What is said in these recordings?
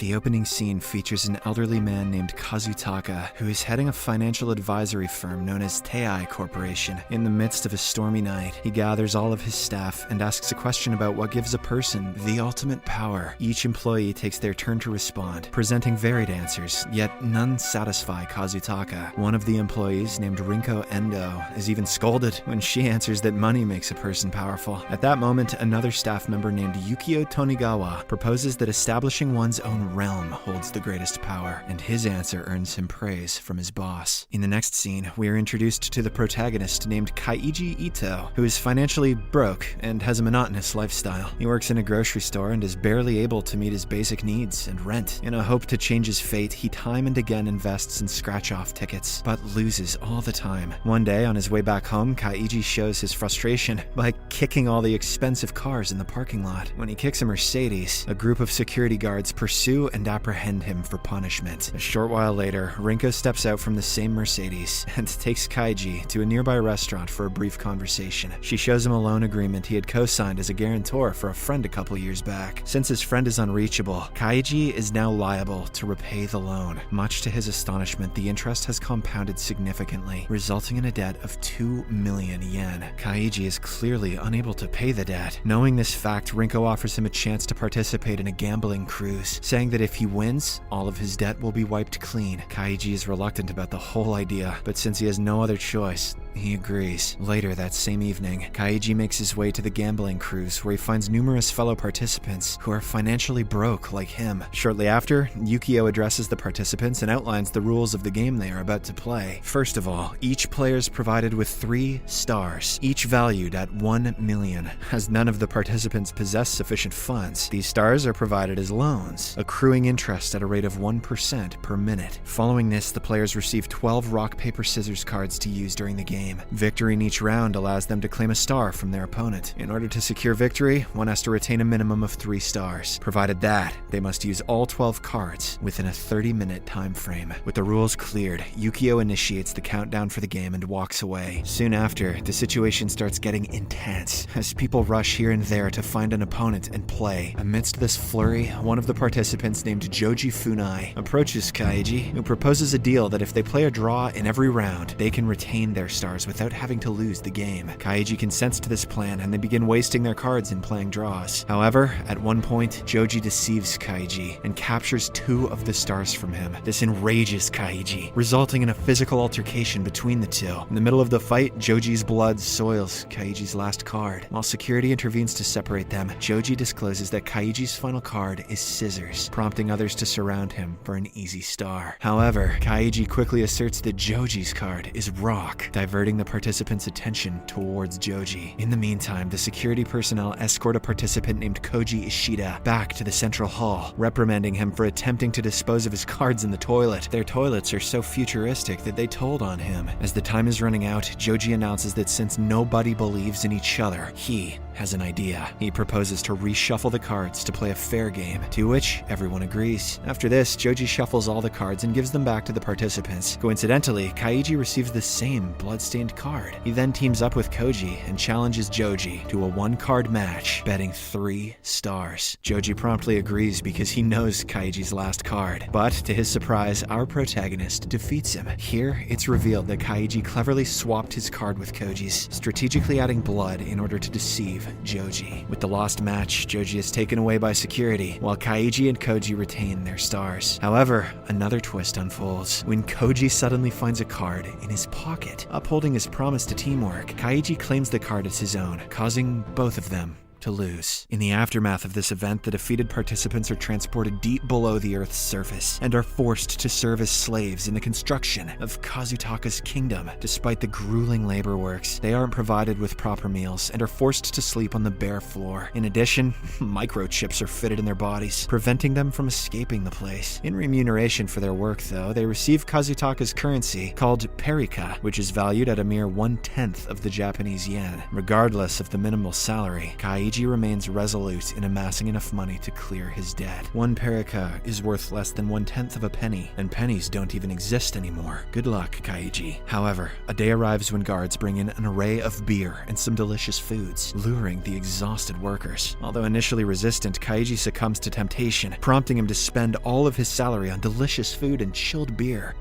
The opening scene features an elderly man named Kazutaka, who is heading a financial advisory firm known as Tei Corporation. In the midst of a stormy night, he gathers all of his staff and asks a question about what gives a person the ultimate power. Each employee takes their turn to respond, presenting varied answers, yet none satisfy Kazutaka. One of the employees, named Rinko Endo, is even scolded when she answers that money makes a person powerful. At that moment, another staff member named Yukio Tonigawa proposes that establishing one's own realm holds the greatest power, and his answer earns him praise from his boss. In the next scene, we are introduced to the protagonist named Kaiji Ito, who is financially broke and has a monotonous lifestyle. He works in a grocery store and is barely able to meet his basic needs and rent. In a hope to change his fate, he time and again invests in scratch-off tickets, but loses all the time. One day, on his way back home, Kaiji shows his frustration by kicking all the expensive cars in the parking lot. When he kicks a Mercedes, a group of security guards pursue and apprehend him for punishment. A short while later, Rinko steps out from the same Mercedes and takes Kaiji to a nearby restaurant for a brief conversation. She shows him a loan agreement he had co-signed as a guarantor for a friend a couple years back. Since his friend is unreachable, Kaiji is now liable to repay the loan. Much to his astonishment, the interest has compounded significantly, resulting in a debt of 2 million yen. Kaiji is clearly unable to pay the debt. Knowing this fact, Rinko offers him a chance to participate in a gambling cruise, saying that if he wins, all of his debt will be wiped clean. Kaiji is reluctant about the whole idea, but since he has no other choice, he agrees. Later that same evening, Kaiji makes his way to the gambling cruise, where he finds numerous fellow participants who are financially broke like him. Shortly after, Yukio addresses the participants and outlines the rules of the game they are about to play. First of all, each player is provided with 3 stars, each valued at 1 million. As none of the participants possess sufficient funds, these stars are provided as loans, accruing interest at a rate of 1% per minute. Following this, the players receive 12 rock, paper, scissors cards to use during the game. Victory in each round allows them to claim a star from their opponent. In order to secure victory, one has to retain a minimum of 3 stars. Provided that, they must use all 12 cards within a 30-minute time frame. With the rules cleared, Yukio initiates the countdown for the game and walks away. Soon after, the situation starts getting intense, as people rush here and there to find an opponent and play. Amidst this flurry, one of the participants named Joji Funai approaches Kaiji, who proposes a deal that if they play a draw in every round, they can retain their stars without having to lose the game. Kaiji consents to this plan, and they begin wasting their cards in playing draws. However, at one point, Joji deceives Kaiji and captures 2 of the stars from him. This enrages Kaiji, resulting in a physical altercation between the two. In the middle of the fight, Joji's blood soils Kaiji's last card. While security intervenes to separate them, Joji discloses that Kaiji's final card is scissors, prompting others to surround him for an easy star. However, Kaiji quickly asserts that Joji's card is rock, diverting the participants' attention towards Joji. In the meantime, the security personnel escort a participant named Koji Ishida back to the central hall, reprimanding him for attempting to dispose of his cards in the toilet. Their toilets are so futuristic that they told on him. As the time is running out, Joji announces that since nobody believes in each other, he has an idea. He proposes to reshuffle the cards to play a fair game, to which everyone agrees. After this, Joji shuffles all the cards and gives them back to the participants. Coincidentally, Kaiji receives the same bloodstained card. He then teams up with Koji and challenges Joji to a 1-card match, betting 3 stars. Joji promptly agrees because he knows Kaiji's last card, but to his surprise, our protagonist defeats him. Here, it's revealed that Kaiji cleverly swapped his card with Koji's, strategically adding blood in order to deceive Joji. With the lost match, Joji is taken away by security, while Kaiji and Koji retain their stars. However, another twist unfolds when Koji suddenly finds a card in his pocket. Upholding his promise to teamwork, Kaiji claims the card as his own, causing both of them to lose. In the aftermath of this event, the defeated participants are transported deep below the Earth's surface and are forced to serve as slaves in the construction of Kazutaka's kingdom. Despite the grueling labor works, they aren't provided with proper meals and are forced to sleep on the bare floor. In addition, microchips are fitted in their bodies, preventing them from escaping the place. In remuneration for their work, though, they receive Kazutaka's currency, called perika, which is valued at a mere 1/10 of the Japanese yen. Regardless of the minimal salary, Kaiji Kaiji remains resolute in amassing enough money to clear his debt. 1 perica is worth less than 1/10 of a penny, and pennies don't even exist anymore. Good luck, Kaiji. However, a day arrives when guards bring in an array of beer and some delicious foods, luring the exhausted workers. Although initially resistant, Kaiji succumbs to temptation, prompting him to spend all of his salary on delicious food and chilled beer.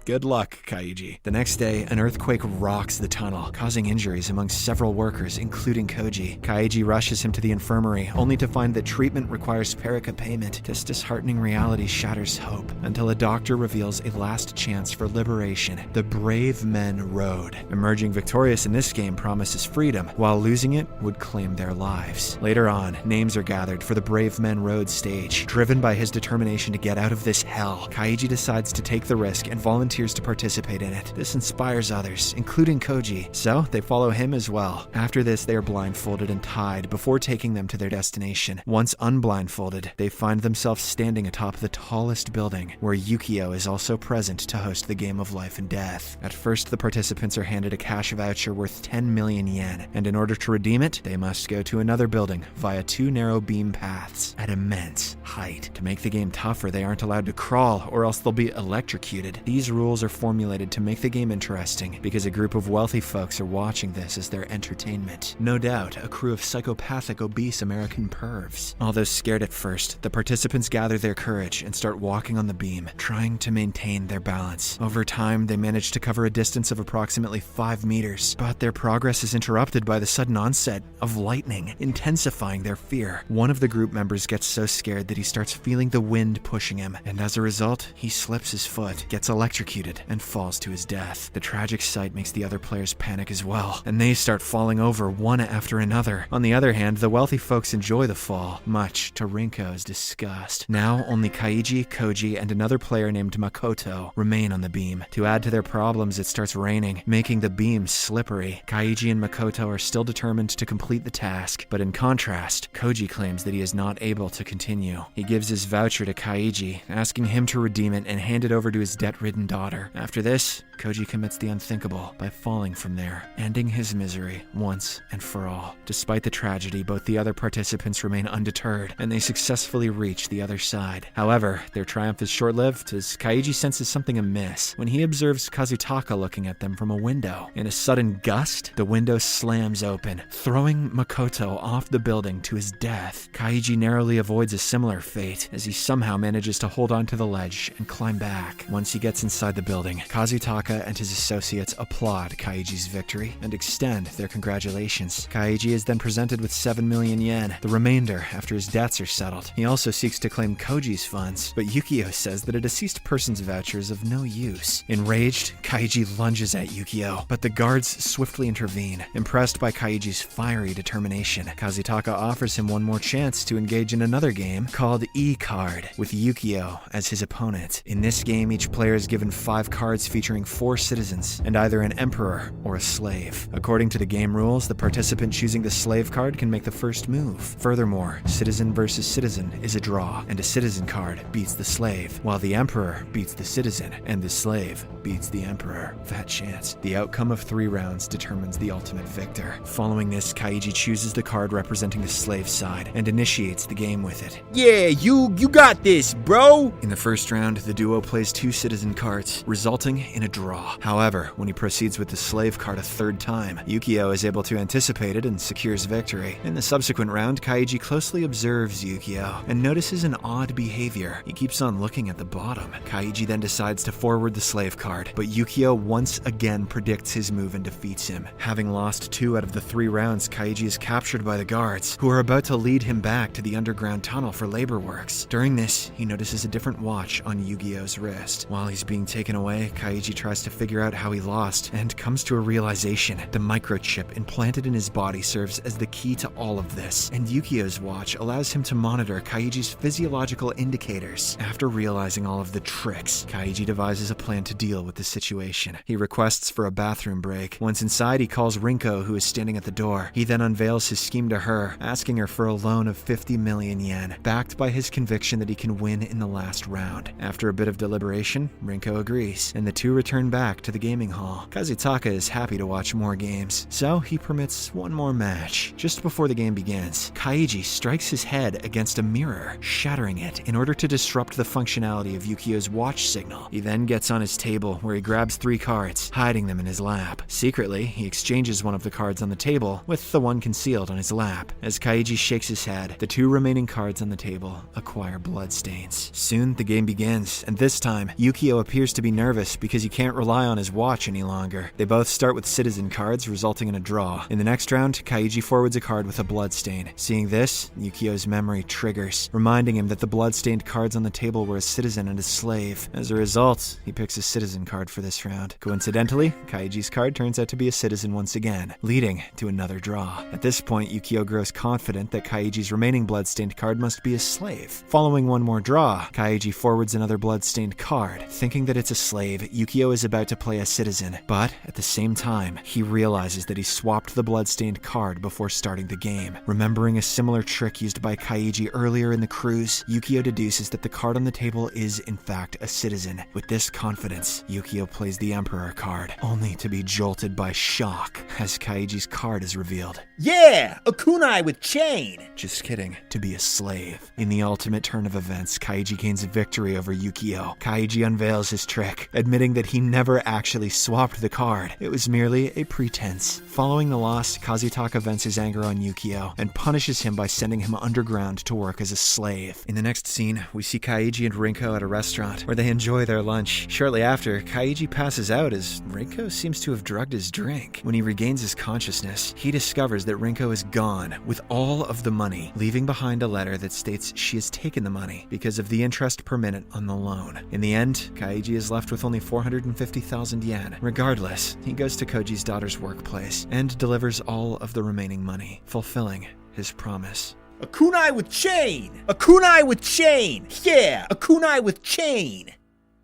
Good luck, Kaiji. The next day, an earthquake rocks the tunnel, causing injuries among several workers, including Koji. Kaiji rushes him to the infirmary, only to find that treatment requires perica payment. This disheartening reality shatters hope, until a doctor reveals a last chance for liberation, the Brave Men Road. Emerging victorious in this game promises freedom, while losing it would claim their lives. Later on, names are gathered for the Brave Men Road stage. Driven by his determination to get out of this hell, Kaiji decides to take the risk and volunteers to participate in it. This inspires others, including Koji, so they follow him as well. After this, they are blindfolded and tied before taking them to their destination. Once unblindfolded, they find themselves standing atop the tallest building, where Yukio is also present to host the game of life and death. At first, the participants are handed a cash voucher worth 10 million yen, and in order to redeem it, they must go to another building via 2 narrow beam paths at immense height. To make the game tougher, they aren't allowed to crawl, or else they'll be electrocuted. These rules are formulated to make the game interesting, because a group of wealthy folks are watching this as their entertainment. No doubt, a crew of psychopathic, obese American pervs. Although scared at first, the participants gather their courage and start walking on the beam, trying to maintain their balance. Over time, they manage to cover a distance of approximately 5 meters, but their progress is interrupted by the sudden onset of lightning, intensifying their fear. One of the group members gets so scared that he starts feeling the wind pushing him, and as a result, he slips his foot, gets electrocuted, and falls to his death. The tragic sight makes the other players panic as well, and they start falling over one after another. On the other hand, the wealthy folks enjoy the fall, much to Rinko's disgust. Now, only Kaiji, Koji, and another player named Makoto remain on the beam. To add to their problems, it starts raining, making the beam slippery. Kaiji and Makoto are still determined to complete the task, but in contrast, Koji claims that he is not able to continue. He gives his voucher to Kaiji, asking him to redeem it and hand it over to his debt-ridden daughter. After this, Koji commits the unthinkable by falling from there, ending his misery once and for all. Despite the tragedy, both the other participants remain undeterred, and they successfully reach the other side. However, their triumph is short-lived as Kaiji senses something amiss when he observes Kazutaka looking at them from a window. In a sudden gust, the window slams open, throwing Makoto off the building to his death. Kaiji narrowly avoids a similar fate as he somehow manages to hold onto the ledge and climb back. Once he gets inside the building, Kazutaka and his associates applaud Kaiji's victory and extend their congratulations. Kaiji is then presented with 7 million yen, the remainder after his debts are settled. He also seeks to claim Koji's funds, but Yukio says that a deceased person's voucher is of no use. Enraged, Kaiji lunges at Yukio, but the guards swiftly intervene. Impressed by Kaiji's fiery determination, Kazutaka offers him one more chance to engage in another game called E-Card, with Yukio as his opponent. In this game, each player is given 5 cards featuring 4 citizens, and either an emperor or a slave. According to the game rules, the participant choosing the slave card can make the first move. Furthermore, citizen versus citizen is a draw, and a citizen card beats the slave, while the emperor beats the citizen, and the slave beats the emperor. Fat chance. The outcome of 3 rounds determines the ultimate victor. Following this, Kaiji chooses the card representing the slave side, and initiates the game with it. Yeah, you got this, bro! In the first round, the duo plays 2 citizen cards, resulting in a draw. However, when he proceeds with the slave card a 3rd time, Yukio is able to anticipate it and secures victory. In the subsequent round, Kaiji closely observes Yukio and notices an odd behavior. He keeps on looking at the bottom. Kaiji then decides to forward the slave card, but Yukio once again predicts his move and defeats him. Having lost 2 out of the 3 rounds, Kaiji is captured by the guards, who are about to lead him back to the underground tunnel for labor works. During this, he notices a different watch on Yukio's wrist. While he's being taken away, Kaiji tries to figure out how he lost and comes to a realization. The microchip implanted in his body serves as the key to all of this, and Yukio's watch allows him to monitor Kaiji's physiological indicators. After realizing all of the tricks, Kaiji devises a plan to deal with the situation. He requests for a bathroom break. Once inside, he calls Rinko, who is standing at the door. He then unveils his scheme to her, asking her for a loan of 50 million yen, backed by his conviction that he can win in the last round. After a bit of deliberation, Rinko agrees, and the two return back to the gaming hall. Kazutaka is happy to watch more games, so he permits one more match. Just before the game begins, Kaiji strikes his head against a mirror, shattering it in order to disrupt the functionality of Yukio's watch signal. He then gets on his table, where he grabs 3 cards, hiding them in his lap. Secretly, he exchanges one of the cards on the table with the one concealed on his lap. As Kaiji shakes his head, the 2 remaining cards on the table acquire bloodstains. Soon, the game begins, and this time, Yukio appears to be nervous because he can't rely on his watch any longer. They both start with citizen cards, resulting in a draw. In the next round, Kaiji forwards a card with a bloodstain. Seeing this, Yukio's memory triggers, reminding him that the bloodstained cards on the table were a citizen and a slave. As a result, he picks a citizen card for this round. Coincidentally, Kaiji's card turns out to be a citizen once again, leading to another draw. At this point, Yukio grows confident that Kaiji's remaining bloodstained card must be a slave. Following one more draw, Kaiji forwards another bloodstained card. Thinking that it's a slave, Yukio is about to play a citizen, but at the same time, he realizes that he swapped the bloodstained card before starting the game. Remembering a similar trick used by Kaiji earlier in the cruise, Yukio deduces that the card on the table is, in fact, a citizen. With this confidence, Yukio plays the Emperor card, only to be jolted by shock as Kaiji's card is revealed. Yeah, a kunai with chain. Just kidding, to be a slave. In the ultimate turn of events, Kaiji gains a victory over Yukio. Kaiji unveils his trick, admitting that he never actually swapped the card. It was merely a pretense. Following the loss, Kazutaka vents his anger on Yukio and punishes him by sending him underground to work as a slave. In the next scene, we see Kaiji and Rinko at a restaurant where they enjoy their lunch. Shortly after, Kaiji passes out as Rinko seems to have drugged his drink. When he regains his consciousness, he discovers that Rinko is gone with all of the money, leaving behind a letter that states she has taken the money because of the interest per minute on the loan. In the end, Kaiji is left with only 450,000 yen. Regardless, he goes to Koji's daughter's workplace and delivers all of the remaining money, fulfilling his promise. A kunai with chain. A kunai with chain. Yeah, a kunai with chain.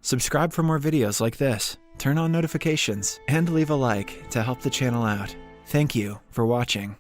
Subscribe for more videos like this, turn on notifications, and leave a like to help the channel out. Thank you for watching.